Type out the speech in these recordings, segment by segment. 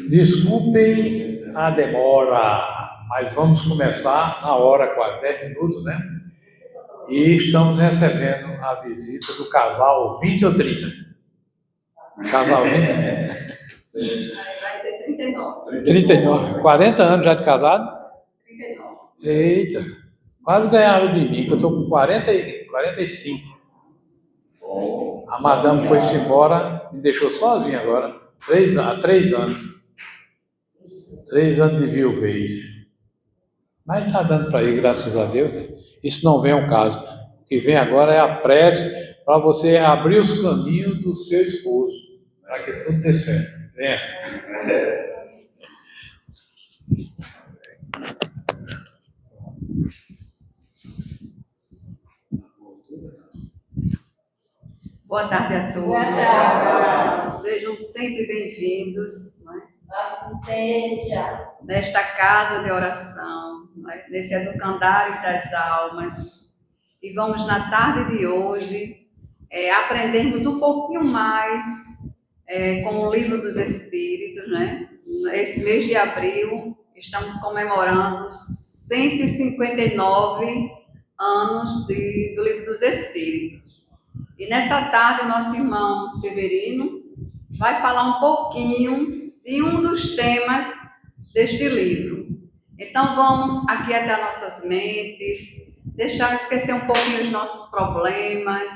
Desculpem a demora, mas vamos começar na hora, quase 10 minutos, né? E estamos recebendo a visita do casal 20 ou 30? Casal 20? Vai ser 39. 39. 40 anos já de casado? 39. Eita, quase ganharam de mim, que eu estou com 45. A madame foi-se embora, me deixou sozinho agora, há 3 anos. 3 anos de viuvez. Mas está dando para ir, graças a Deus. Né? Isso não vem ao caso. O que vem agora é a prece para você abrir os caminhos do seu esposo, para que tudo dê certo. Venha. Boa tarde a todos. Boa tarde. Sejam sempre bem-vindos, não é? Seja. Nesta casa de oração, não é? Nesse educandário das almas. E vamos, na tarde de hoje, aprendermos um pouquinho mais com o Livro dos Espíritos, né? Esse mês de abril, estamos comemorando 159 anos do Livro dos Espíritos. E nessa tarde, o nosso irmão Severino vai falar um pouquinho de um dos temas deste livro. Então, vamos aquietar nossas mentes, deixar esquecer um pouquinho os nossos problemas,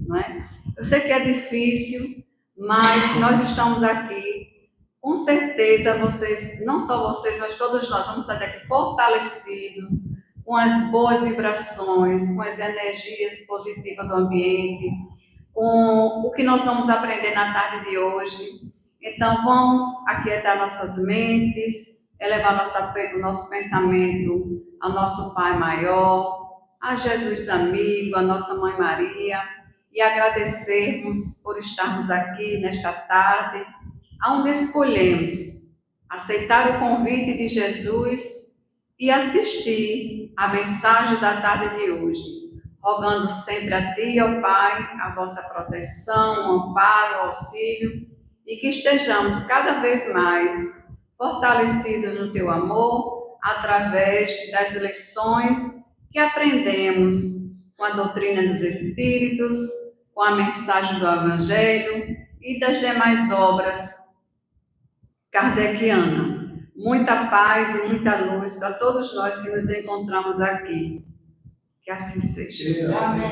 não é? Eu sei que é difícil, mas nós estamos aqui, com certeza vocês, não só vocês, mas todos nós, vamos sair daqui fortalecidos, com as boas vibrações, com as energias positivas do ambiente, com o que nós vamos aprender na tarde de hoje. Então, vamos aquietar nossas mentes, elevar o nosso pensamento ao nosso Pai Maior, a Jesus amigo, a nossa Mãe Maria, e agradecermos por estarmos aqui nesta tarde, onde escolhemos aceitar o convite de Jesus e assistir à mensagem da tarde de hoje, rogando sempre a Ti, ó Pai, a vossa proteção, o amparo, o auxílio, e que estejamos cada vez mais fortalecidos no Teu amor, através das lições que aprendemos com a doutrina dos Espíritos, com a mensagem do Evangelho e das demais obras kardecianas. Muita paz e muita luz para todos nós que nos encontramos aqui. Que assim seja. Amém.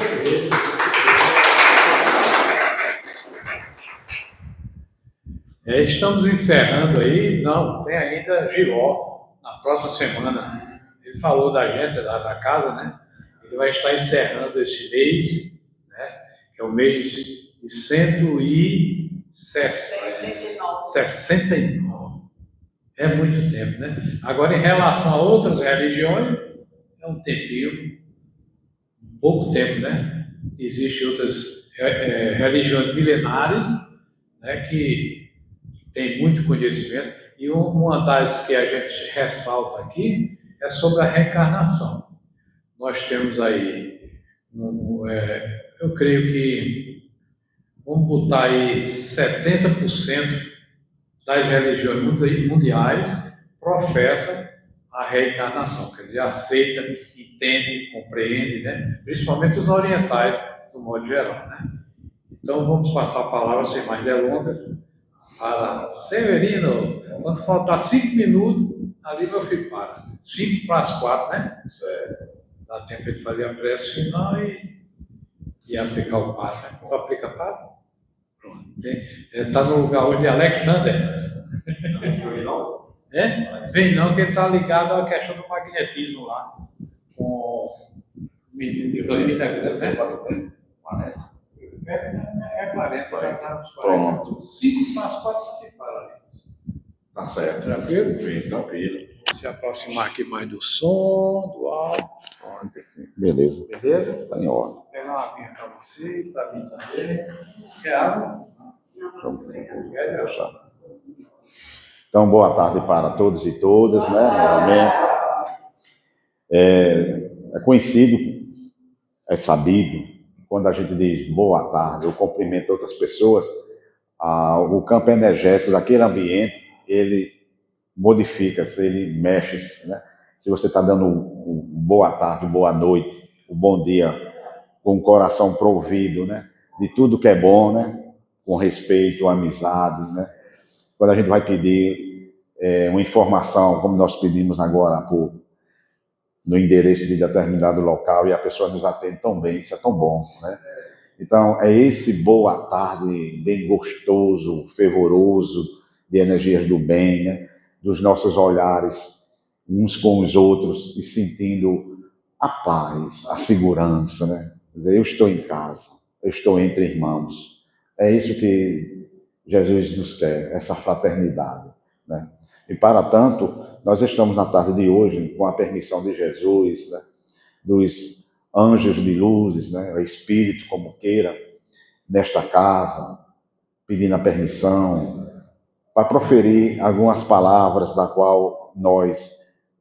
Estamos encerrando aí, não, tem ainda Giló, na próxima semana. Ele falou da gente, da casa, né? Ele vai estar encerrando esse mês, né? Que é o mês de 169. É muito tempo, né? Agora, em relação a outras religiões, é um tempinho, pouco tempo, né? Existem outras religiões milenares, né, que tem muito conhecimento, e uma das que a gente ressalta aqui é sobre a reencarnação. Nós temos aí, eu creio que, vamos botar aí 70% das religiões mundiais professam a reencarnação, quer dizer, aceita, entende, compreende, né? Principalmente os orientais, do modo geral, né? Então, vamos passar a palavra, sem mais delongas, para Severino. Quando faltar 5 minutos, ali meu filho para. 5 para as 4, né? Certo. Dá tempo de fazer a prece final e aplicar o passe. Né? Tu aplica passe? Está no lugar hoje de Alexander. Vem não, que ele está ligado à questão do magnetismo lá. Com menino de né? 40. É 40, já está nos 40. Pronto. 5 para as 4 que para ali. Tá certo. Tranquilo? Bem, tranquilo. Vamos se aproximar aqui mais do som, do áudio. Beleza. Beleza? Está em ordem. Vou pegar uma aguinha para você, para mim também. Quer água? Então, boa tarde para todos e todas, né? Novamente. É conhecido, é sabido, quando a gente diz boa tarde ou cumprimenta outras pessoas, o campo energético daquele ambiente ele modifica-se, ele mexe-se, né? Se você está dando um boa tarde, boa noite, um bom dia, com o coração provido, né? De tudo que é bom, né? Com respeito, amizade, né? Quando a gente vai pedir uma informação, como nós pedimos agora há pouco, no endereço de determinado local, e a pessoa nos atende tão bem, isso é tão bom, né? Então, é esse boa tarde bem gostoso, fervoroso, de energias do bem, né? Dos nossos olhares uns com os outros e sentindo a paz, a segurança, né? Quer dizer, eu estou em casa, eu estou entre irmãos. É isso que Jesus nos quer, essa fraternidade, né? E para tanto, nós estamos na tarde de hoje, com a permissão de Jesus, né? Dos anjos de luzes, né? O Espírito, como queira, nesta casa, pedindo a permissão, para proferir algumas palavras da qual nós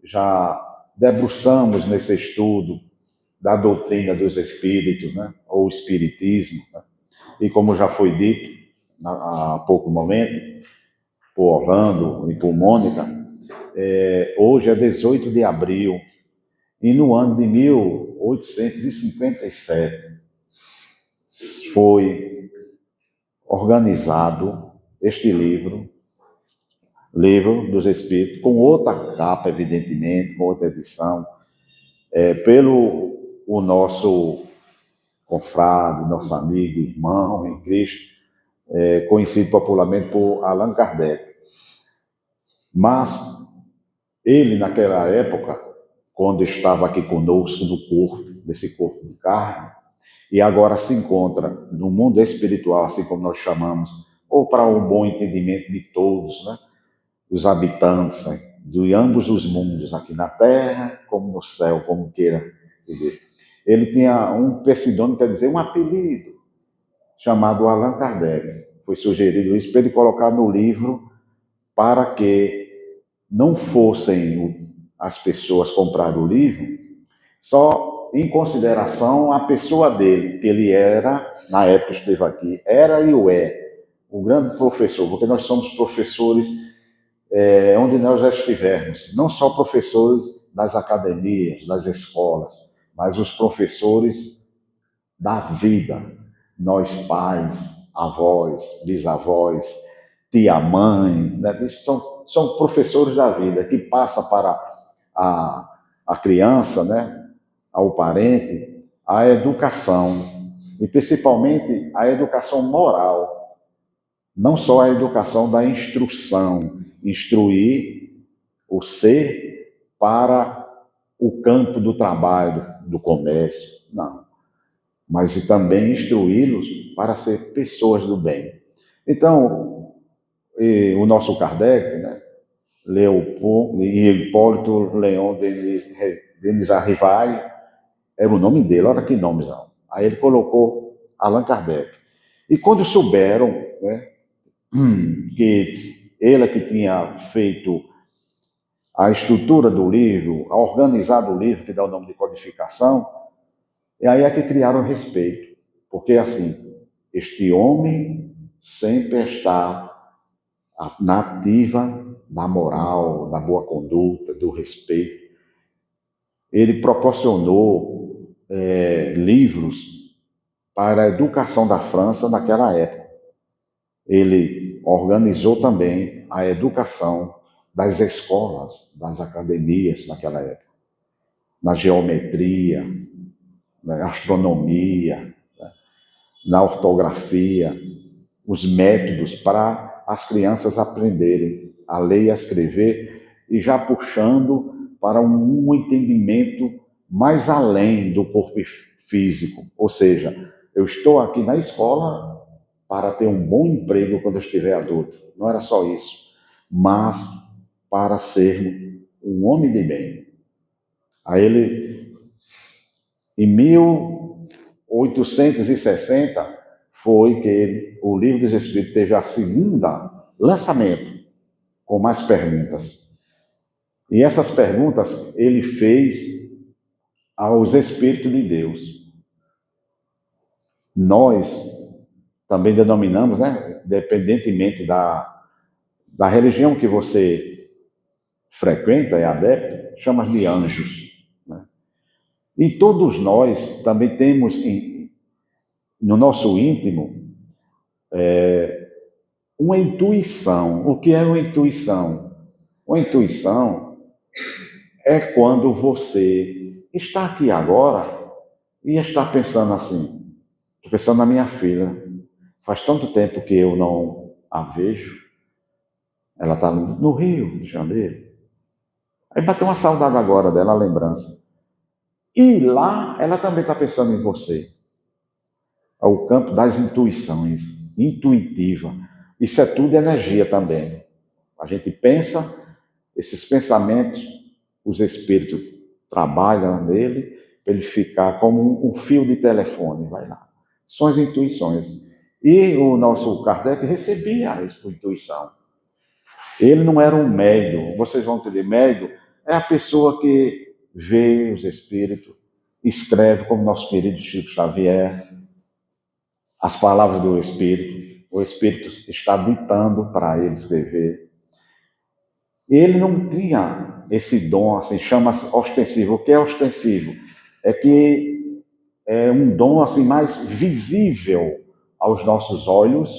já debruçamos nesse estudo da doutrina dos Espíritos, né? Ou Espiritismo, né? E como já foi dito há pouco momento, por Orlando e por Mônica, hoje é 18 de abril, e no ano de 1857 foi organizado este livro dos Espíritos, com outra capa, evidentemente, com outra edição, pelo o nosso confrade, nosso amigo, irmão em Cristo, conhecido popularmente por Allan Kardec. Mas ele, naquela época, quando estava aqui conosco no corpo, desse corpo de carne, e agora se encontra no mundo espiritual, assim como nós chamamos, ou para um bom entendimento de todos, né? Os habitantes, né? De ambos os mundos, aqui na Terra, como no céu, como queira dizer. Ele tinha um pseudônimo, quer dizer, um apelido, chamado Allan Kardec. Foi sugerido isso para ele colocar no livro, para que não fossem as pessoas comprar o livro só em consideração a pessoa dele, que ele era, na época que esteve aqui, era e o o grande professor, porque nós somos professores onde nós já estivermos, não só professores das academias, das escolas, mas os professores da vida, nós pais, avós, bisavós, tia-mãe, né? São professores da vida, que passa para a criança, né? Ao parente, a educação, e principalmente a educação moral, não só a educação da instrução, instruir o ser para o campo do trabalho, do comércio, não, mas também instruí-los para ser pessoas do bem. Então, o nosso Kardec, né, Hipólito Leon Denis Arrivai, era o nome dele, olha que nomezão. Aí ele colocou Allan Kardec. E quando souberam, né, que ele que tinha feito a estrutura do livro, a organizado o livro, que dá o nome de codificação, e aí é que criaram respeito. Porque, assim, este homem sempre está na ativa da moral, da boa conduta, do respeito. Ele proporcionou livros para a educação da França naquela época. Ele organizou também a educação das escolas, das academias naquela época, na geometria, na astronomia, né, na ortografia, os métodos para as crianças aprenderem a ler e a escrever, e já puxando para um entendimento mais além do corpo físico. Ou seja, eu estou aqui na escola para ter um bom emprego quando eu estiver adulto. Não era só isso, mas para ser um homem de bem. Aí ele, em 1860, foi que o Livro dos Espíritos teve a segunda lançamento, com mais perguntas. E essas perguntas ele fez aos Espíritos de Deus. Nós também denominamos, né, independentemente da religião que você frequenta, é adepto, chama de anjos. Né? E todos nós também temos no nosso íntimo uma intuição. O que é uma intuição? Uma intuição é quando você está aqui agora e está pensando assim, estou pensando na minha filha, faz tanto tempo que eu não a vejo, ela está no Rio de Janeiro. Aí bateu uma saudade agora dela, a lembrança. E lá ela também está pensando em você. É o campo das intuições, intuitiva. Isso é tudo energia também. A gente pensa, esses pensamentos, os espíritos trabalham nele para ele ficar como um fio de telefone, vai lá. São as intuições. E o nosso Kardec recebia a intuição. Ele não era um médium. Vocês vão entender, médium é a pessoa que vê os espíritos, escreve, como nosso querido Chico Xavier, as palavras do espírito. O espírito está ditando para ele escrever. Ele não tinha esse dom, assim, chama-se ostensivo. O que é ostensivo? É que é um dom assim mais visível aos nossos olhos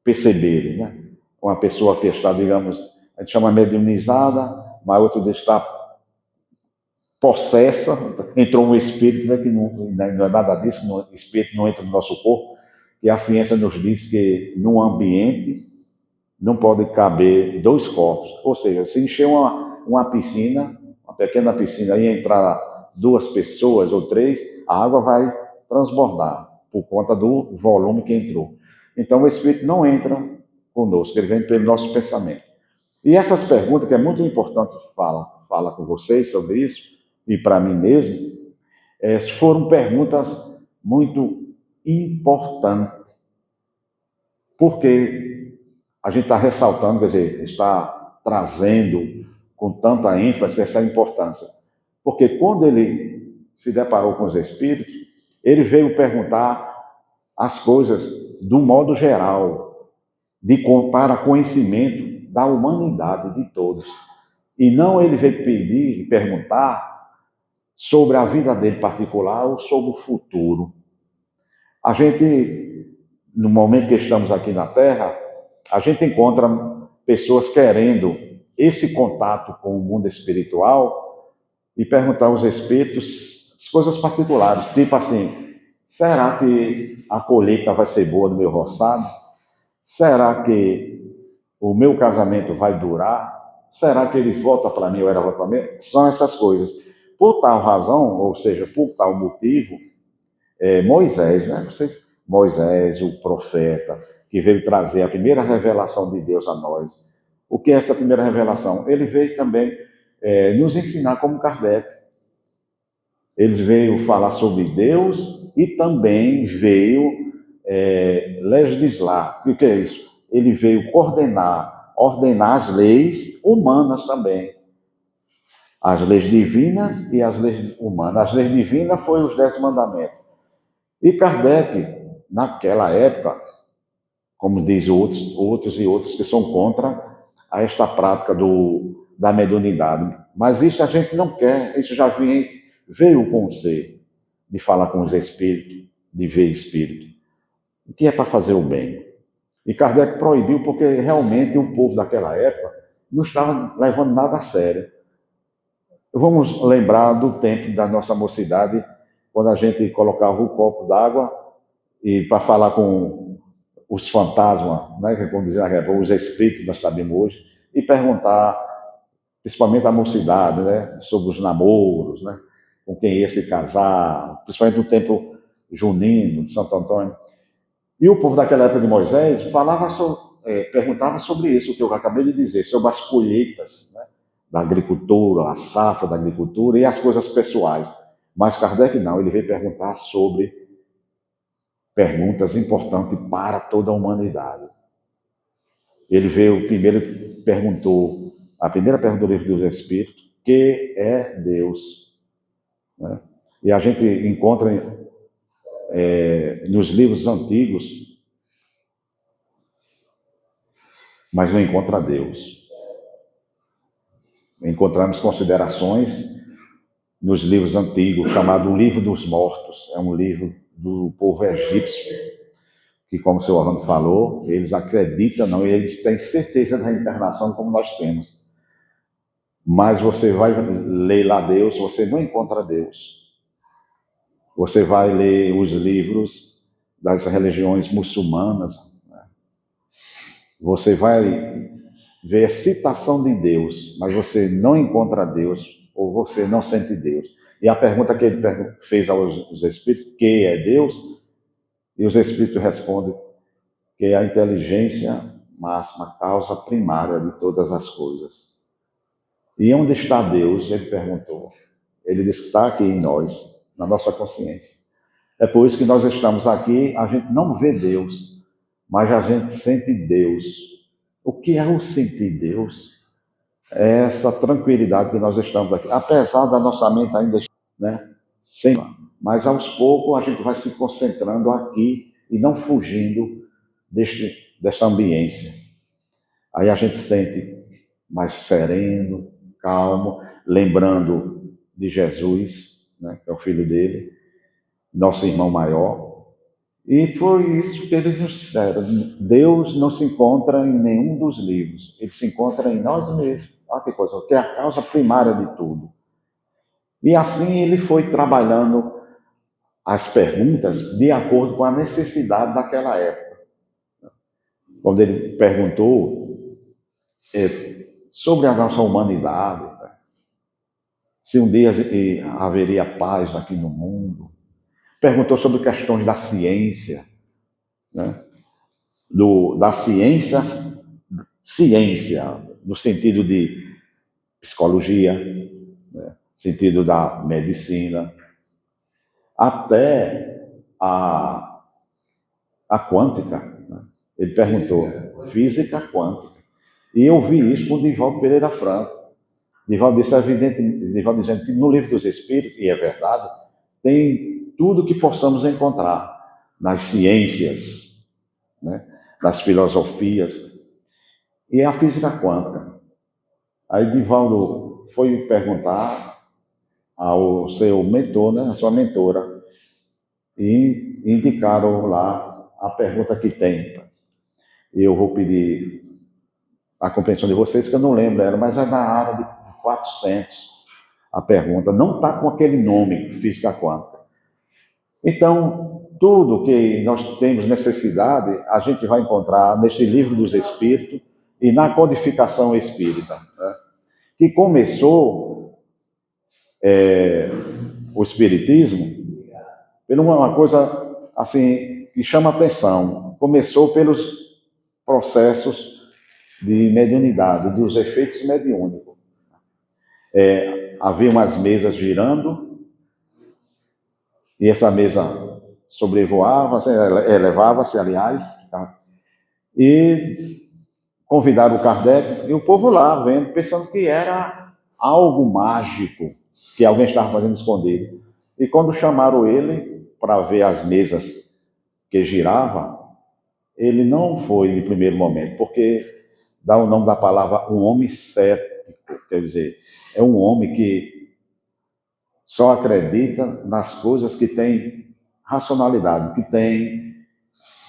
perceberem, né? Uma pessoa que está, digamos, a gente chama mediunizada, mas outra está possessa, entrou um espírito, né, que não é nada disso, o espírito não entra no nosso corpo, e a ciência nos diz que num ambiente não pode caber dois corpos, ou seja, se encher uma piscina, uma pequena piscina, e entrar duas pessoas ou três, a água vai transbordar por conta do volume que entrou. Então o espírito não entra conosco, ele vem pelo nosso pensamento. E essas perguntas, que é muito importante falar com vocês sobre isso, e para mim mesmo, foram perguntas muito importantes, porque a gente está ressaltando, quer dizer, está trazendo com tanta ênfase essa importância. Porque quando ele se deparou com os espíritos, ele veio perguntar as coisas do modo geral, para conhecimento da humanidade de todos. E não ele veio pedir e perguntar sobre a vida dele particular ou sobre o futuro. A gente, no momento que estamos aqui na Terra, a gente encontra pessoas querendo esse contato com o mundo espiritual e perguntar aos espíritos as coisas particulares, tipo assim, será que a colheita vai ser boa no meu roçado? Será que o meu casamento vai durar? Será que ele volta para mim ou ela volta para mim? São essas coisas. Por tal razão, ou seja, por tal motivo, Moisés, né? Moisés, o profeta, que veio trazer a primeira revelação de Deus a nós. O que é essa primeira revelação? Ele veio também nos ensinar como Kardec. Ele veio falar sobre Deus e também veio legislar. O que é isso? Ele veio ordenar as leis humanas também. As leis divinas e as leis humanas. As leis divinas foram os 10 mandamentos. E Kardec, naquela época, como diz outros e outros que são contra a esta prática da mediunidade. Mas isso a gente não quer, isso já veio o conselho de falar com os espíritos, de ver espírito, o que é para fazer o bem. E Kardec proibiu porque realmente o povo daquela época não estava levando nada a sério. Vamos lembrar do tempo da nossa mocidade, quando a gente colocava o copo d'água e para falar com os fantasmas, né, como dizia na época, os espíritos, nós sabemos hoje, e perguntar, principalmente a mocidade, né, sobre os namoros, né, com quem ia se casar, principalmente no tempo junino de Santo Antônio. E o povo daquela época de Moisés perguntava sobre isso, o que eu acabei de dizer, sobre as colheitas, né, da agricultura, a safra da agricultura e as coisas pessoais. Mas Kardec não, ele veio perguntar sobre perguntas importantes para toda a humanidade. Ele veio primeiro, a primeira pergunta do Livro dos Espíritos, que é Deus? Né? E a gente encontra nos livros antigos mas não encontra Deus. Encontramos considerações nos livros antigos, chamado Livro dos Mortos. É um livro do povo egípcio, que, como o senhor Orlando falou, eles acreditam, não, eles têm certeza da reencarnação como nós temos. Mas você vai ler lá Deus, você não encontra Deus. Você vai ler os livros das religiões muçulmanas, né? Você vai ver a citação de Deus, mas você não encontra Deus, ou você não sente Deus. E a pergunta que ele fez aos espíritos, que é Deus? E os espíritos respondem que é a inteligência máxima, a causa primária de todas as coisas. E onde está Deus? Ele perguntou. Ele disse que está aqui em nós, na nossa consciência. É por isso que nós estamos aqui, a gente não vê Deus, mas a gente sente Deus. O que é o sentir Deus? É essa tranquilidade que nós estamos aqui, apesar da nossa mente ainda, né, sem, mas aos poucos a gente vai se concentrando aqui e não fugindo desta ambiência. Aí a gente sente mais sereno, calmo, lembrando de Jesus, né, que é o filho dele, nosso irmão maior. E foi isso que eles nos disseram. Deus não se encontra em nenhum dos livros, ele se encontra em nós mesmos. Olha que coisa, que é a causa primária de tudo. E assim ele foi trabalhando as perguntas de acordo com a necessidade daquela época. Quando ele perguntou sobre a nossa humanidade, né, se um dia haveria paz aqui no mundo, perguntou sobre questões da ciência, né, da ciência, no sentido de psicologia, né, sentido da medicina, até a quântica. Né? Ele perguntou, física quântica. E eu vi isso com o Divaldo Pereira Franco. Divaldo disse, Divaldo dizendo que no Livro dos Espíritos, e é verdade, tem tudo que possamos encontrar nas ciências, né, nas filosofias, e a física quântica. Aí Divaldo foi perguntar ao seu mentor, né, a sua mentora, e indicaram lá a pergunta que tem. Eu vou pedir a compreensão de vocês, que eu não lembro, mas é na área de 400. A pergunta não está com aquele nome, física quântica. Então, tudo que nós temos necessidade, a gente vai encontrar neste Livro dos Espíritos e na codificação espírita, né? Que começou o espiritismo por uma coisa assim que chama atenção. Começou pelos processos de mediunidade, dos efeitos mediúnicos. Havia umas mesas girando e essa mesa sobrevoava, elevava-se, aliás, e convidaram o Kardec e o povo lá vendo, pensando que era algo mágico que alguém estava fazendo escondido. E quando chamaram ele para ver as mesas que giravam, ele não foi de primeiro momento, porque dá o nome da palavra um homem cético, quer dizer, é um homem que só acredita nas coisas que têm racionalidade, que têm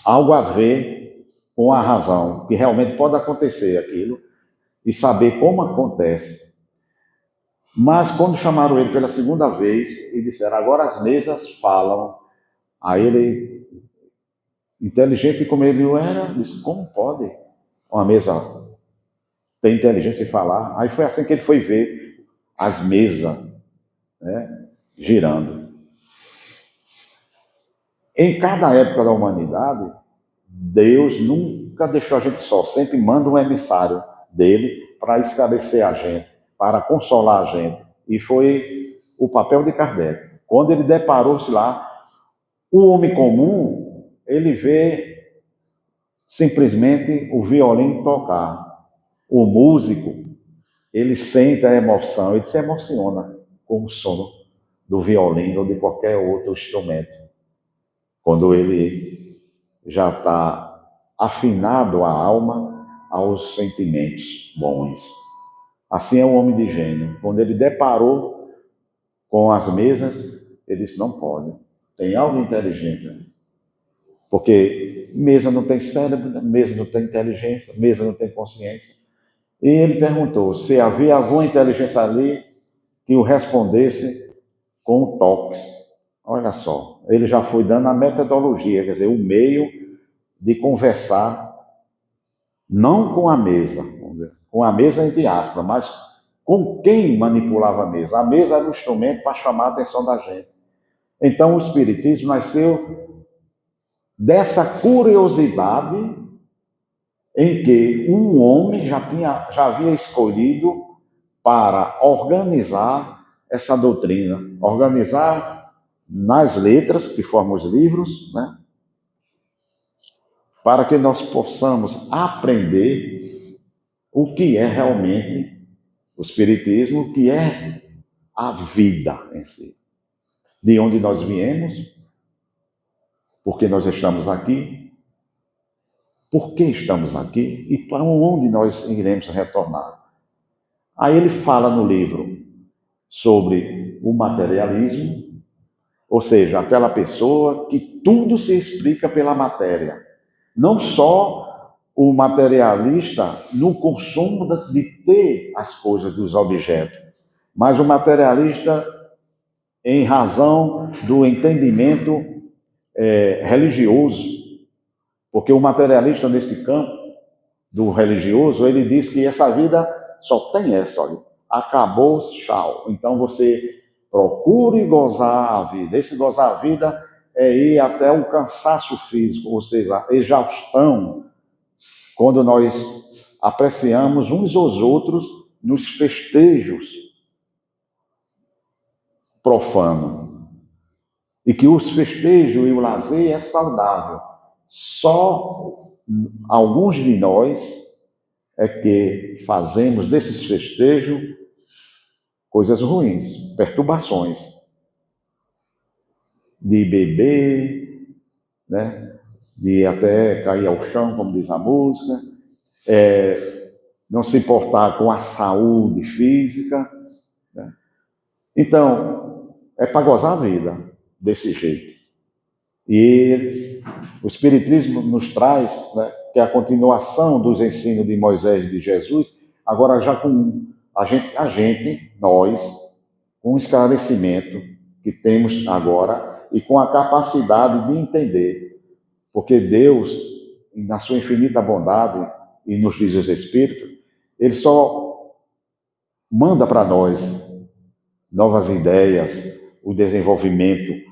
algo a ver com a razão, que realmente pode acontecer aquilo, e saber como acontece. Mas quando chamaram ele pela segunda vez e disseram, agora as mesas falam, aí ele, inteligente como ele era, disse, como pode uma mesa ter inteligência e falar? Aí foi assim que ele foi ver as mesas, né, girando. Em cada época da humanidade, Deus nunca deixou a gente só, sempre manda um emissário dele para esclarecer a gente, para consolar a gente. E foi o papel de Kardec. Quando ele deparou-se lá, o homem comum, ele vê simplesmente o violino tocar. O músico, ele sente a emoção, ele se emociona com o som do violino ou de qualquer outro instrumento. Quando ele já está afinado a alma, aos sentimentos bons. Assim é o homem de gênio. Quando ele deparou com as mesas, ele disse, não pode. Tem algo inteligente. Porque mesa não tem cérebro, mesa não tem inteligência, mesa não tem consciência. E ele perguntou se havia alguma inteligência ali que o respondesse com toques. Olha só, ele já foi dando a metodologia, quer dizer, o meio de conversar, não com a mesa, com a mesa entre aspas, mas com quem manipulava a mesa. A mesa era um instrumento para chamar a atenção da gente. Então o Espiritismo nasceu dessa curiosidade em que um homem já havia escolhido para organizar essa doutrina, organizar nas letras, que formam os livros, né? Para que nós possamos aprender o que é realmente o Espiritismo, o que é a vida em si. De onde nós viemos, por que nós estamos aqui, por que estamos aqui e para onde nós iremos retornar. Aí ele fala no livro sobre o materialismo, ou seja, aquela pessoa que tudo se explica pela matéria. Não só o materialista no consumo de ter as coisas, dos objetos, mas o materialista em razão do entendimento religioso. Porque o materialista nesse campo do religioso, ele diz que essa vida só tem essa, olha, acabou, tchau. Então você procure gozar a vida. Esse gozar a vida é ir até o cansaço físico, ou seja, a exaustão, quando nós apreciamos uns aos outros nos festejos profanos. E que os festejos e o lazer é saudável. Só alguns de nós é que fazemos desses festejos coisas ruins, perturbações. De beber, né? De até cair ao chão, como diz a música, não se importar com a saúde física. Né? Então, é para gozar a vida desse jeito. E o Espiritismo nos traz, né, que é a continuação dos ensinos de Moisés e de Jesus, agora já com nós, com o esclarecimento que temos agora e com a capacidade de entender. Porque Deus, na sua infinita bondade, e nos diz os Espíritos, Ele só manda para nós novas ideias, o desenvolvimento,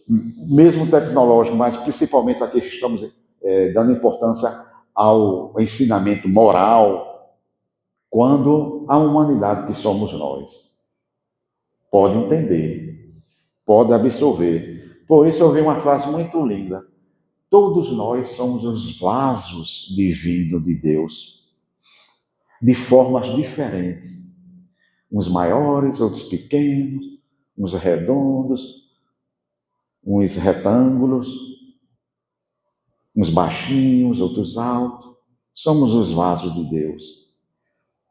mesmo tecnológico, mas principalmente aqui estamos dando importância ao ensinamento moral, quando a humanidade que somos nós pode entender, pode absorver. Por isso eu vi uma frase muito linda. Todos nós somos os vasos divinos de Deus, de formas diferentes. Uns maiores, outros pequenos, uns redondos, uns retângulos, uns baixinhos, outros altos. Somos os vasos de Deus.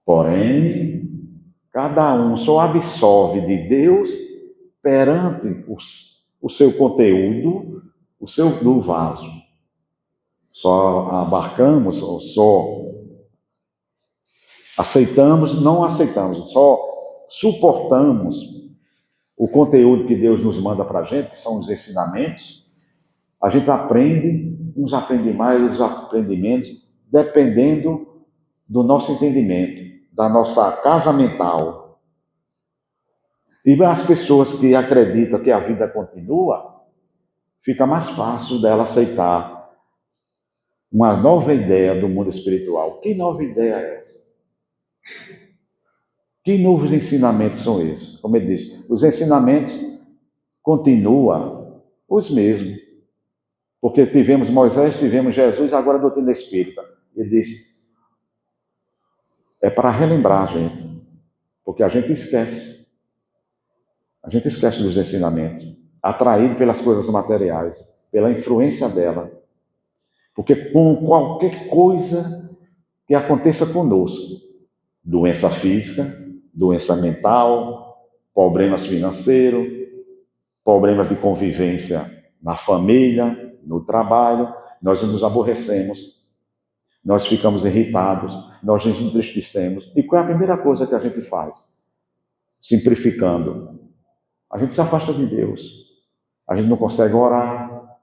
Porém, cada um só absorve de Deus perante o seu conteúdo, do vaso. Só abarcamos, ou só aceitamos, não aceitamos, só suportamos o conteúdo que Deus nos manda para a gente, que são os ensinamentos. A gente aprende, uns aprendem mais, outros aprendem menos, dependendo do nosso entendimento, da nossa casa mental. E as pessoas que acreditam que a vida continua, fica mais fácil dela aceitar uma nova ideia do mundo espiritual. Que nova ideia é essa? Que novos ensinamentos são esses? Como ele disse, os ensinamentos continuam os mesmos. Porque tivemos Moisés, tivemos Jesus, agora a doutrina espírita. Ele disse, é para relembrar a gente, porque a gente esquece. A gente esquece dos ensinamentos, atraído pelas coisas materiais, pela influência dela. Porque com qualquer coisa que aconteça conosco, doença física, doença mental, problemas financeiros, problemas de convivência na família, no trabalho, nós nos aborrecemos, nós ficamos irritados, nós nos entristecemos. E qual é a primeira coisa que a gente faz? Simplificando. A gente se afasta de Deus. A gente não consegue orar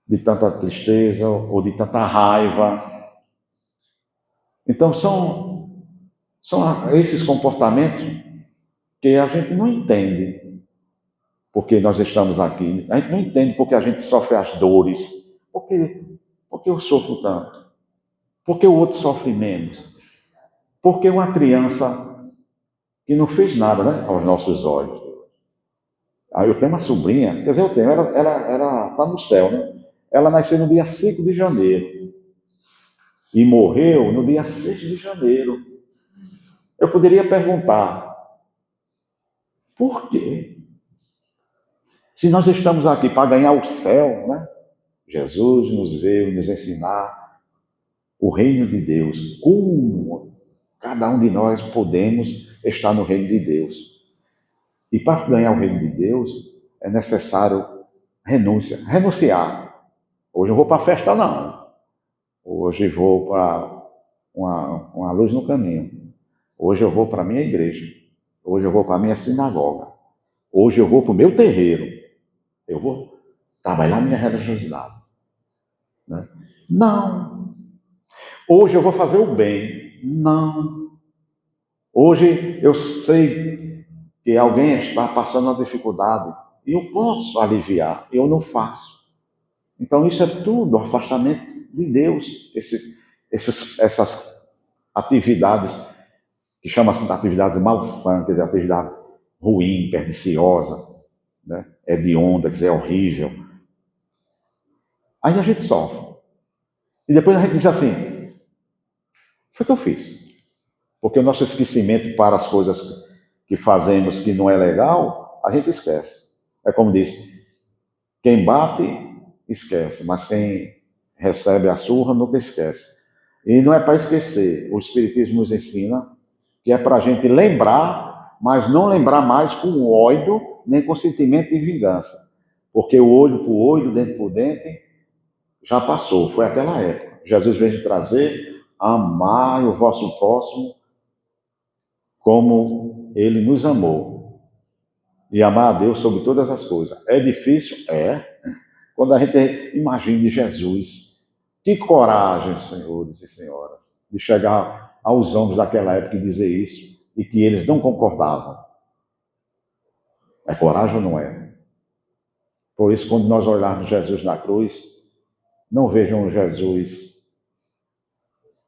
de tanta tristeza ou de tanta raiva. Então, são esses comportamentos que a gente não entende porque nós estamos aqui. A gente não entende porque a gente sofre as dores. Porque eu sofro tanto? Porque o outro sofre menos? Porque uma criança que não fez nada, né, aos nossos olhos. Aí eu tenho uma sobrinha, quer dizer, eu tenho, ela está no céu, né? Ela nasceu no dia 5 de janeiro e morreu no dia 6 de janeiro. Eu poderia perguntar, por quê? Se nós estamos aqui para ganhar o céu, né? Jesus nos veio nos ensinar o reino de Deus, como cada um de nós podemos estar no reino de Deus. E para ganhar o reino de Deus, é necessário renunciar. Hoje eu vou para a festa, não. Hoje vou para uma luz no caminho. Hoje eu vou para a minha igreja. Hoje eu vou para a minha sinagoga. Hoje eu vou para o meu terreiro. Eu vou trabalhar minha religiosidade. Né? Não. Hoje eu vou fazer o bem. Não. Hoje eu sei que alguém está passando uma dificuldade e eu posso aliviar. Eu não faço. Então isso é tudo afastamento de Deus. Essas atividades que chamam-se de atividades malsantes, atividades ruins, perniciosas, né? Hedionda, quer dizer, é horrível. Aí a gente sofre. E depois a gente diz assim, foi o que eu fiz. Porque o nosso esquecimento para as coisas que fazemos que não é legal, a gente esquece. É como diz, quem bate, esquece, mas quem recebe a surra nunca esquece. E não é para esquecer. O Espiritismo nos ensina que é para a gente lembrar, mas não lembrar mais com ódio, nem com sentimento de vingança. Porque o olho por olho, dente por dente, já passou, foi aquela época. Jesus veio trazer, amar o vosso próximo como ele nos amou. E amar a Deus sobre todas as coisas. É difícil? É. Quando a gente imagina Jesus, que coragem, senhores e senhoras, de chegar aos homens daquela época e dizer isso, e que eles não concordavam. É coragem ou não é? Por isso, quando nós olharmos Jesus na cruz, não vejam Jesus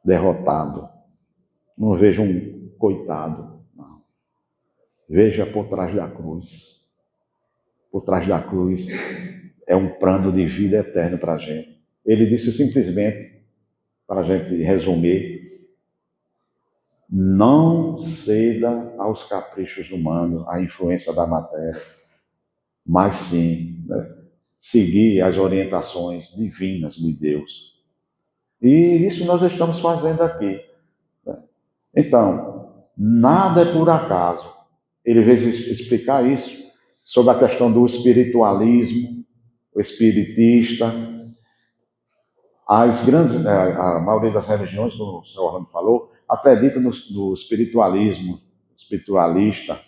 derrotado, não vejam um coitado, não. Veja por trás da cruz. Por trás da cruz é um plano de vida eterno para a gente. Ele disse simplesmente, para a gente resumir, não ceda aos caprichos humanos, à influência da matéria, mas sim, né, seguir as orientações divinas de Deus. E isso nós estamos fazendo aqui. Né? Então, nada é por acaso. Ele veio explicar isso sobre a questão do espiritualismo, o espiritista. A maioria das religiões, como o senhor Orlando falou, acredita no espiritualismo, espiritualista.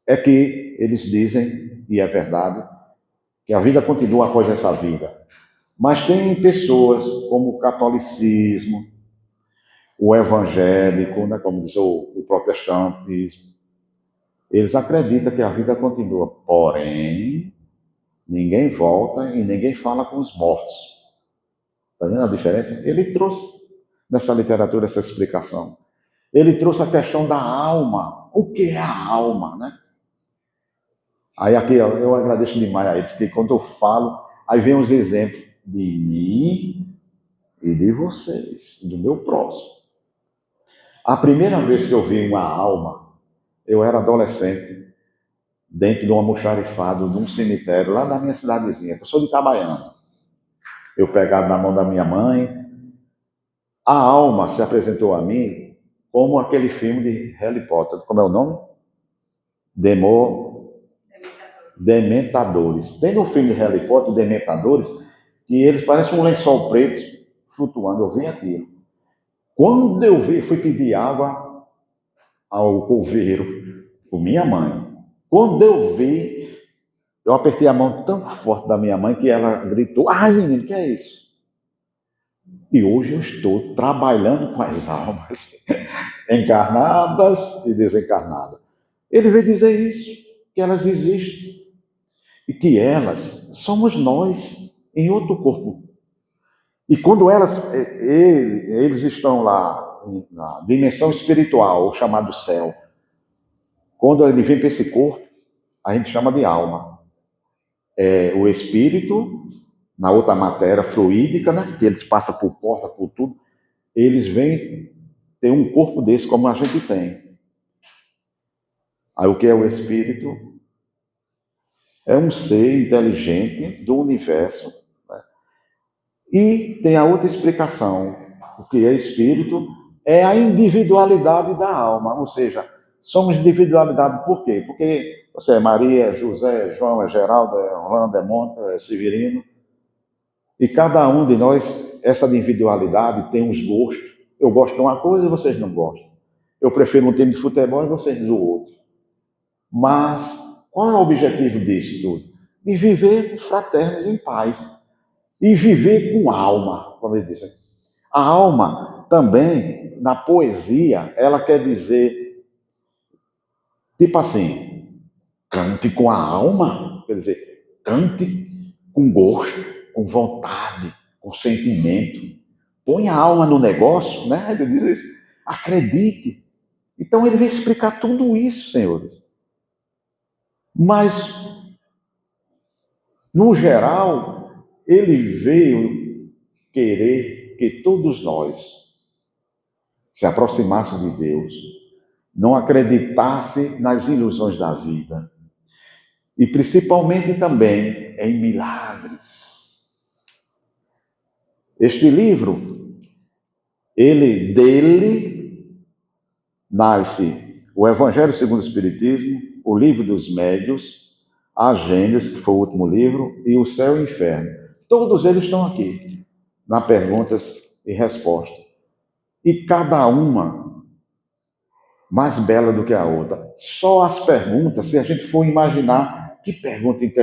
É que eles dizem, e é verdade, que a vida continua após essa vida. Mas tem pessoas como o catolicismo, o evangélico, né, como diz o protestantismo, eles acreditam que a vida continua. Porém, ninguém volta e ninguém fala com os mortos. Está vendo a diferença? Ele trouxe nessa literatura essa explicação. Ele trouxe a questão da alma. O que é a alma, né? Aí aqui eu agradeço demais a eles, que quando eu falo, aí vem os exemplos de mim e de vocês, do meu próximo. A primeira vez que eu vi uma alma, eu era adolescente, dentro de um almoxarifado, num cemitério, lá na minha cidadezinha, que eu sou de Itabaiana. eu pegado na mão da minha mãe. A alma se apresentou a mim como aquele filme de Harry Potter. Como é o nome? Dementadores. Tem no filme de Harry Potter, Dementadores, que eles parecem um lençol preto flutuando. Eu vi aquilo. Quando eu vi, fui pedir água ao coveiro, por minha mãe. Quando eu vi, eu apertei a mão tão forte da minha mãe que ela gritou: "Ai, menino, que é isso?" E hoje eu estou trabalhando com as almas encarnadas e desencarnadas. Ele veio dizer isso, que elas existem e que elas somos nós em outro corpo. E quando eles estão lá na dimensão espiritual, chamado céu, quando ele vem para esse corpo, a gente chama de alma. É o espírito, na outra matéria fluídica, né, que eles passam por porta, por tudo, eles vêm ter um corpo desse como a gente tem. Aí o que é o espírito? É um ser inteligente do universo, né? E tem a outra explicação. O que é espírito é a individualidade da alma, ou seja, somos individualidade por quê? Porque você é Maria, é José, é João, é Geraldo, é Orlando, é Mônica, é Severino, e cada um de nós, essa individualidade tem uns gostos. Eu gosto de uma coisa e vocês não gostam. Eu prefiro um time de futebol e vocês do outro. Mas qual é o objetivo disso tudo? De viver fraternos em paz. E viver com alma, como ele disse. A alma também, na poesia, ela quer dizer, tipo assim, cante com a alma, quer dizer, cante com gosto, com vontade, com sentimento. Põe a alma no negócio, né? Ele diz isso. Acredite. Então ele vai explicar tudo isso, senhores. Mas, no geral, ele veio querer que todos nós se aproximássemos de Deus, não acreditasse nas ilusões da vida e principalmente também em milagres. Este livro, dele nasce o Evangelho segundo o Espiritismo, o Livro dos Médiuns, a Gênesis, que foi o último livro, e o Céu e o Inferno. Todos eles estão aqui, na perguntas e respostas. E cada uma mais bela do que a outra. Só as perguntas, se a gente for imaginar que pergunta interessante.